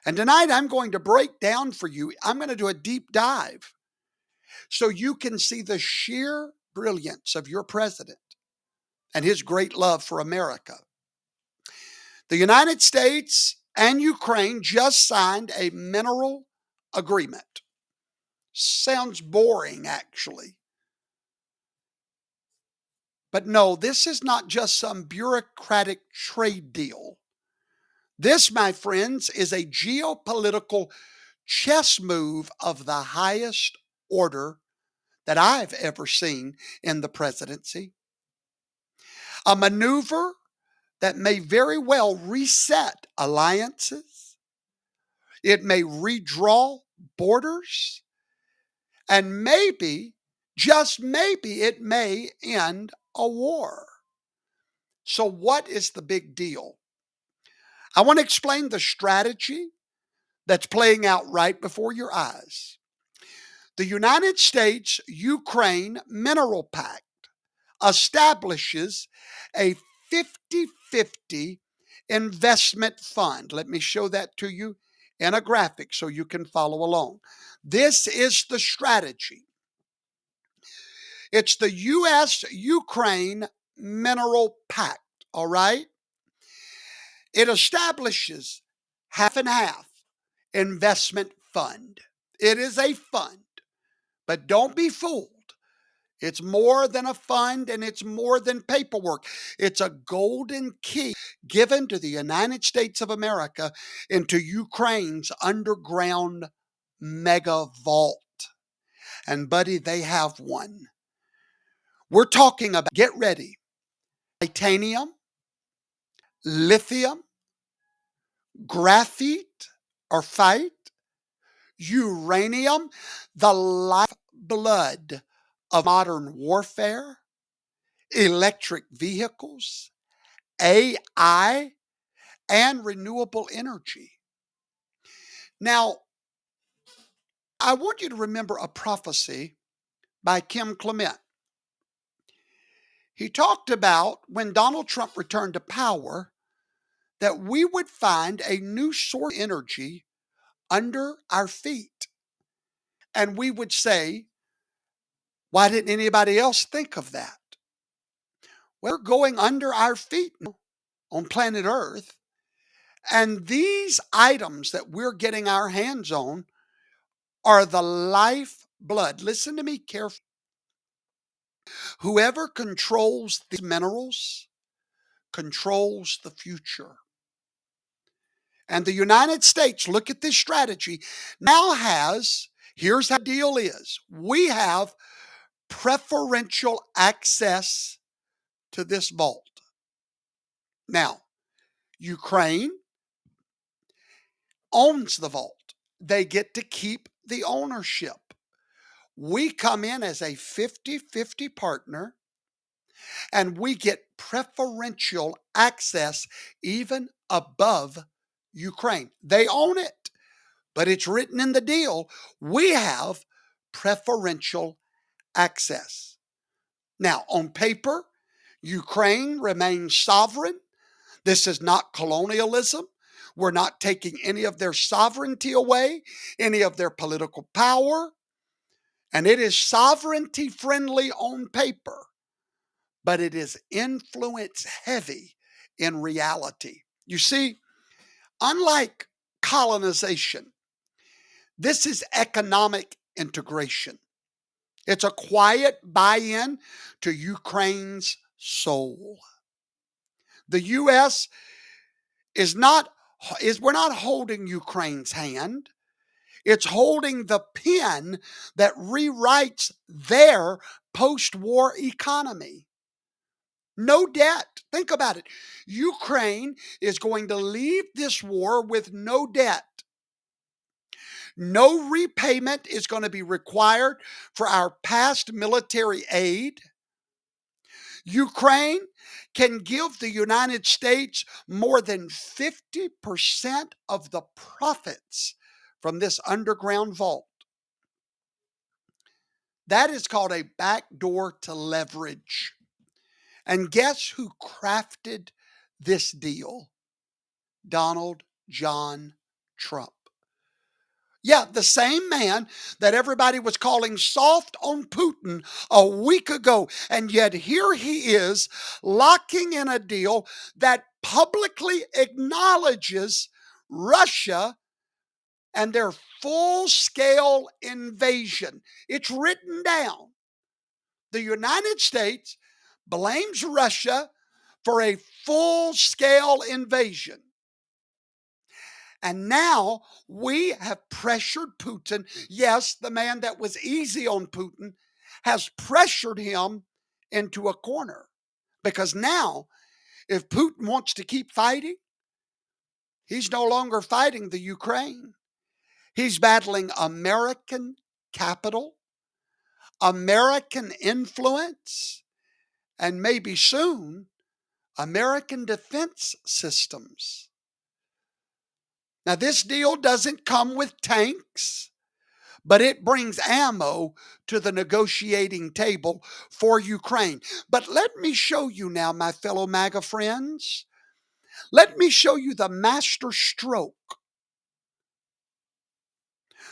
And tonight I'm going to break down for you, I'm going to do a deep dive so you can see the sheer brilliance of your president and his great love for America. The United States and Ukraine just signed a mineral agreement. Sounds boring, actually. But no, this is not just some bureaucratic trade deal. This, my friends, is a geopolitical chess move of the highest order that I've ever seen in the presidency. A maneuver that may very well reset alliances. It may redraw borders. And maybe, just maybe, it may end a war. So, what is the big deal? I want to explain the strategy that's playing out right before your eyes. The United States-Ukraine Mineral Pact establishes a 50-50 investment fund. Let me show that to you in a graphic so you can follow along. This is the strategy. It's the US-Ukraine Mineral Pact, all right? It establishes half and half investment fund. It is a fund, but don't be fooled. It's more than a fund and it's more than paperwork. It's a golden key given to the United States of America into Ukraine's underground mega vault. And buddy, they have one. We're talking about, get ready, titanium, lithium, graphite or phyte, uranium, the lifeblood of modern warfare, electric vehicles, AI, and renewable energy. Now, I want you to remember a prophecy by Kim Clement. He talked about when Donald Trump returned to power that we would find a new source of energy under our feet. And we would say, why didn't anybody else think of that? We're going under our feet on planet Earth. And these items that we're getting our hands on are the lifeblood. Listen to me carefully. Whoever controls these minerals controls the future. And the United States, look at this strategy, now has, here's how the deal is. We have preferential access to this vault. Now, Ukraine owns the vault. They get to keep the ownership. We come in as a 50-50 partner and we get preferential access even above Ukraine. They own it, but it's written in the deal. We have preferential access. Now, on paper, Ukraine remains sovereign. This is not colonialism. We're not taking any of their sovereignty away, any of their political power. And it is sovereignty friendly on paper, but it is influence heavy in reality. You see, unlike colonization, this is economic integration. It's a quiet buy-in to Ukraine's soul. The U.S. we're not holding Ukraine's hand. It's holding the pen that rewrites their post-war economy. No debt. Think about it. Ukraine is going to leave this war with no debt. No repayment is going to be required for our past military aid. Ukraine can give the United States more than 50% of the profits from this underground vault. That is called a backdoor to leverage. And guess who crafted this deal? Donald John Trump. Yeah, the same man that everybody was calling soft on Putin a week ago. And yet here he is locking in a deal that publicly acknowledges Russia and their full scale invasion. It's written down. The United States blames Russia for a full scale invasion. And now we have pressured Putin. Yes, the man that was easy on Putin has pressured him into a corner. Because now, if Putin wants to keep fighting, he's no longer fighting the Ukraine. He's battling American capital, American influence, and maybe soon, American defense systems. Now, this deal doesn't come with tanks, but it brings ammo to the negotiating table for Ukraine. But let me show you now, my fellow MAGA friends, let me show you the masterstroke.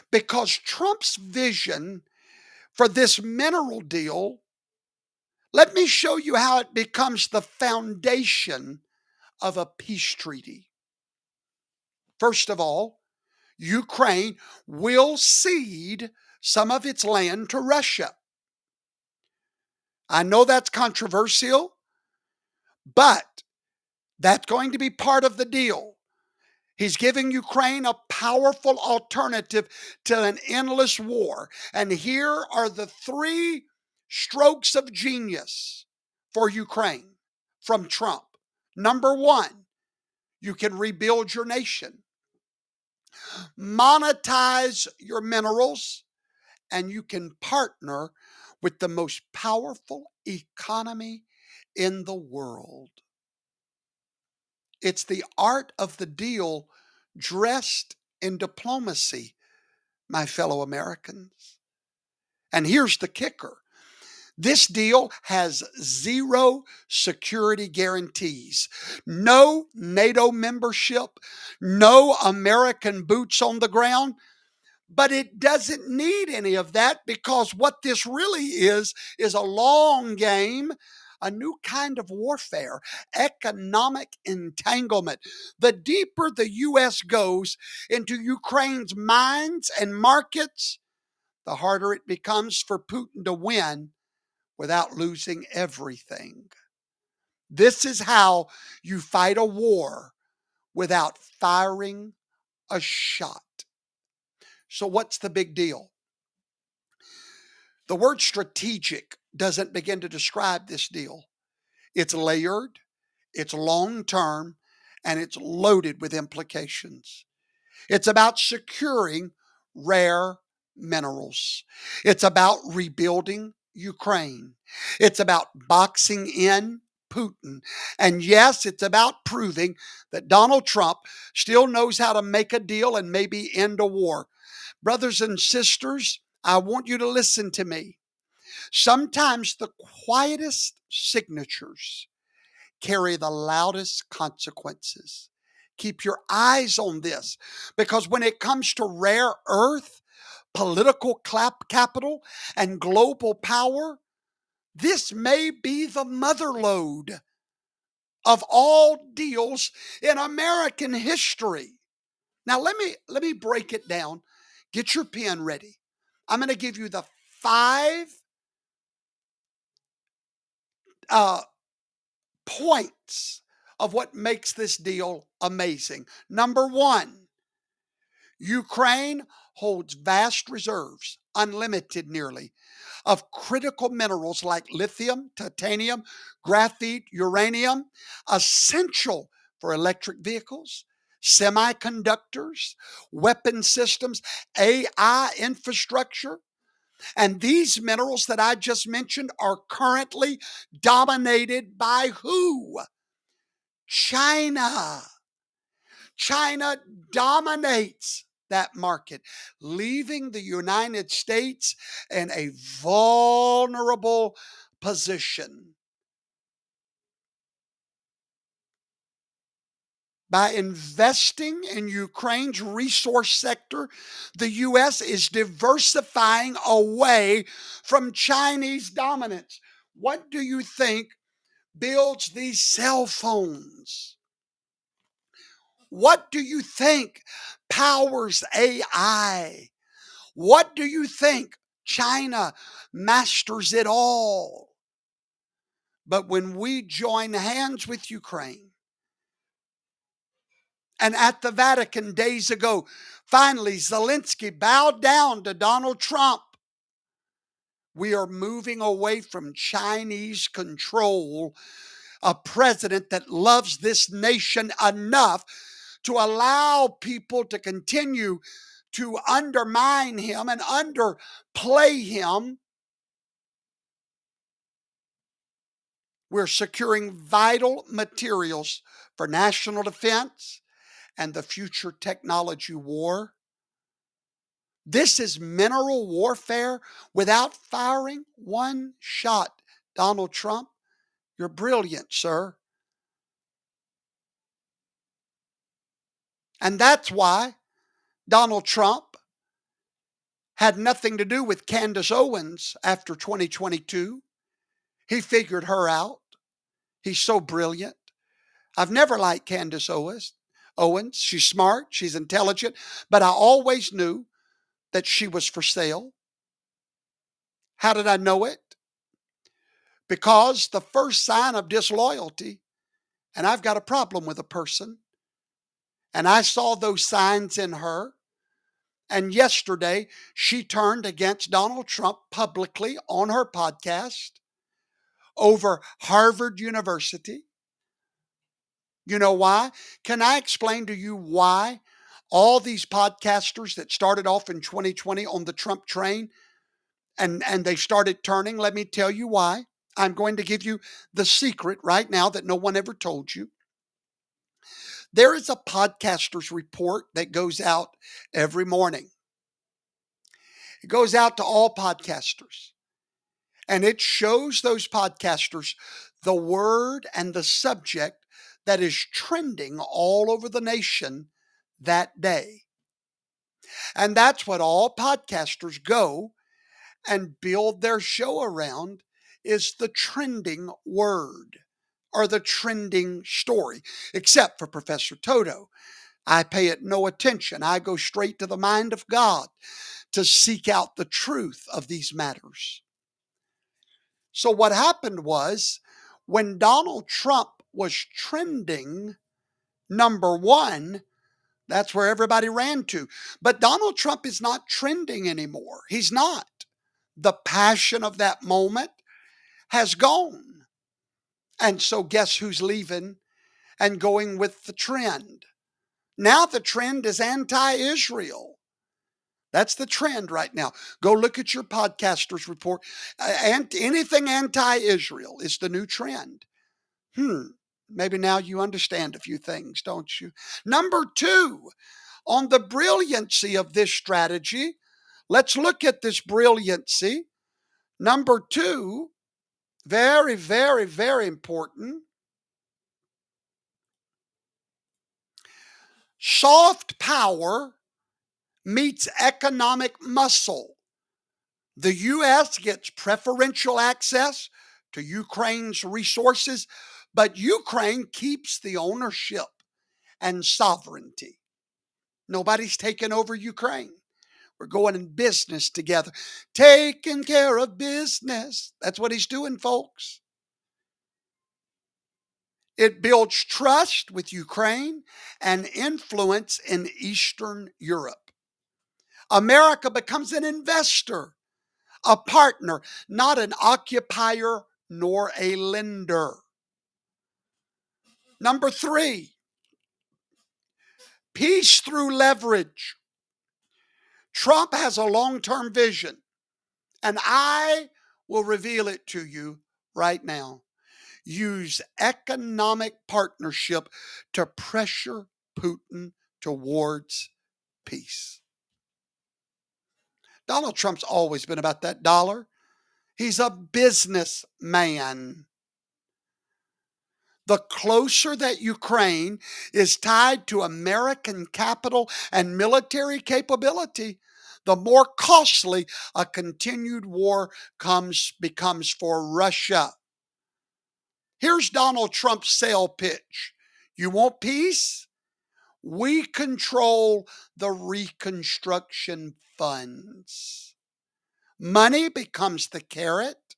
Because Trump's vision for this mineral deal, let me show you how it becomes the foundation of a peace treaty. First of all, Ukraine will cede some of its land to Russia. I know that's controversial, but that's going to be part of the deal. He's giving Ukraine a powerful alternative to an endless war. And here are the three strokes of genius for Ukraine from Trump. Number one, you can rebuild your nation, monetize your minerals, and you can partner with the most powerful economy in the world. It's the art of the deal dressed in diplomacy, my fellow Americans. And here's the kicker. This deal has zero security guarantees, no NATO membership, no American boots on the ground. But it doesn't need any of that, because what this really is a long game, a new kind of warfare, economic entanglement. The deeper the U.S. goes into Ukraine's mines and markets, the harder it becomes for Putin to win without losing everything. This is how you fight a war without firing a shot. So, what's the big deal? The word strategic doesn't begin to describe this deal. It's layered, it's long term, and it's loaded with implications. It's about securing rare minerals. It's about rebuilding Ukraine. It's about boxing in Putin. And yes, it's about proving that Donald Trump still knows how to make a deal and maybe end a war. Brothers and sisters, I want you to listen to me. Sometimes the quietest signatures carry the loudest consequences. Keep your eyes on this, because when it comes to rare earth, political capital, and global power, this may be the mother lode of all deals in American history. Now let me break it down. Get your pen ready. I'm going to give you the five uh, points of what makes this deal amazing. Number one, Ukraine holds vast reserves, unlimited nearly, of critical minerals like lithium, titanium, graphite, uranium, essential for electric vehicles, semiconductors, weapon systems, AI infrastructure. And these minerals that I just mentioned are currently dominated by who? China. China dominates that market, leaving the United States in a vulnerable position. By investing in Ukraine's resource sector, the U.S. is diversifying away from Chinese dominance. What do you think builds these cell phones? What do you think powers AI? What do you think China masters it all? But when we join hands with Ukraine, and at the Vatican days ago, finally Zelensky bowed down to Donald Trump. We are moving away from Chinese control, a president that loves this nation enough to allow people to continue to undermine him and underplay him. We're securing vital materials for national defense and the future technology war. This is mineral warfare without firing one shot. Donald Trump, you're brilliant, sir. And that's why Donald Trump had nothing to do with Candace Owens after 2022. He figured her out. He's so brilliant. I've never liked Candace Owens. She's smart, she's intelligent, but I always knew that she was for sale. How did I know it? Because the first sign of disloyalty, and I've got a problem with a person, and I saw those signs in her. And yesterday, she turned against Donald Trump publicly on her podcast over Harvard University. You know why? Can I explain to you why all these podcasters that started off in 2020 on the Trump train and they started turning? Let me tell you why. I'm going to give you the secret right now that no one ever told you. There is a podcaster's report that goes out every morning. It goes out to all podcasters, and it shows those podcasters the word and the subject that is trending all over the nation that day. And that's what all podcasters go and build their show around, is the trending word or the trending story, except for Professor Toto. I pay it no attention. I go straight to the mind of God to seek out the truth of these matters. So what happened was, when Donald Trump was trending number one, that's where everybody ran to. But Donald Trump is not trending anymore. He's not. The passion of that moment has gone. And so guess who's leaving and going with the trend? Now the trend is anti-Israel. That's the trend right now. Go look at your podcaster's report. And anything anti-Israel is the new trend. Maybe now you understand a few things, don't you? Number two, on the brilliancy of this strategy, let's look at this brilliancy. Number two, very, very, very important. Soft power meets economic muscle. The U.S. gets preferential access to Ukraine's resources, but Ukraine keeps the ownership and sovereignty. Nobody's taken over Ukraine. We're going in business together, taking care of business. That's what he's doing, folks. It builds trust with Ukraine and influence in Eastern Europe. America becomes an investor, a partner, not an occupier nor a lender. Number three, peace through leverage. Trump has a long-term vision, and I will reveal it to you right now. Use economic partnership to pressure Putin towards peace. Donald Trump's always been about that dollar. He's a businessman. The closer that Ukraine is tied to American capital and military capability, the more costly a continued war becomes for Russia. Here's Donald Trump's sale pitch. You want peace? We control the Reconstruction funds. Money becomes the carrot,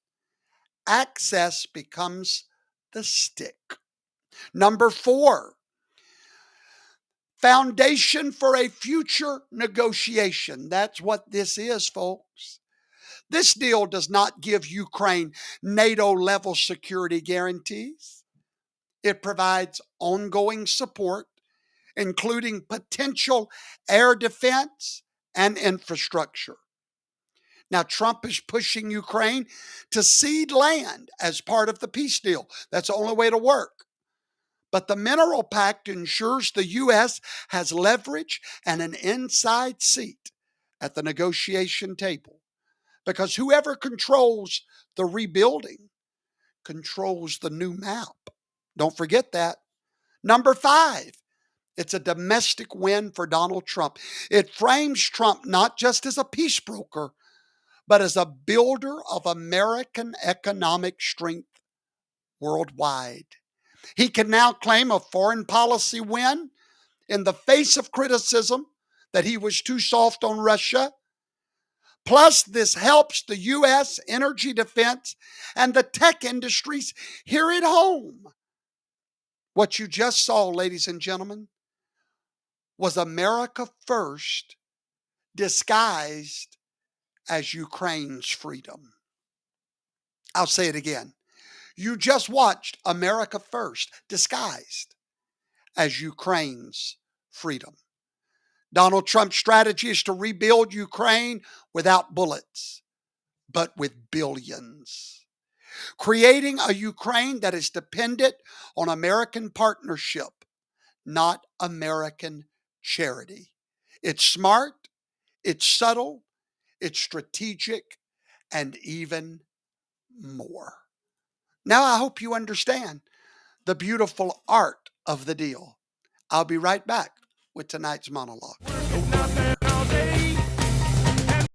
access becomes the stick. Number 4, foundation for a future negotiation. That's what this is, folks. This deal does not give Ukraine NATO level security guarantees. It provides ongoing support, including potential air defense and infrastructure. Now, Trump is pushing Ukraine to cede land as part of the peace deal. That's the only way to work. But the Mineral Pact ensures the U.S. has leverage and an inside seat at the negotiation table, because whoever controls the rebuilding controls the new map. Don't forget that. Number 5, it's a domestic win for Donald Trump. It frames Trump not just as a peace broker, but as a builder of American economic strength worldwide. He can now claim a foreign policy win in the face of criticism that he was too soft on Russia. Plus, this helps the U.S. energy defense and the tech industries here at home. What you just saw, ladies and gentlemen, was America first disguised as Ukraine's freedom. I'll say it again. You just watched America first disguised as Ukraine's freedom. Donald Trump's strategy is to rebuild Ukraine without bullets, but with billions. Creating a Ukraine that is dependent on American partnership, not American charity. It's smart, it's subtle, it's strategic, and even more. Now, I hope you understand the beautiful art of the deal. I'll be right back with tonight's monologue. Don't go anywhere.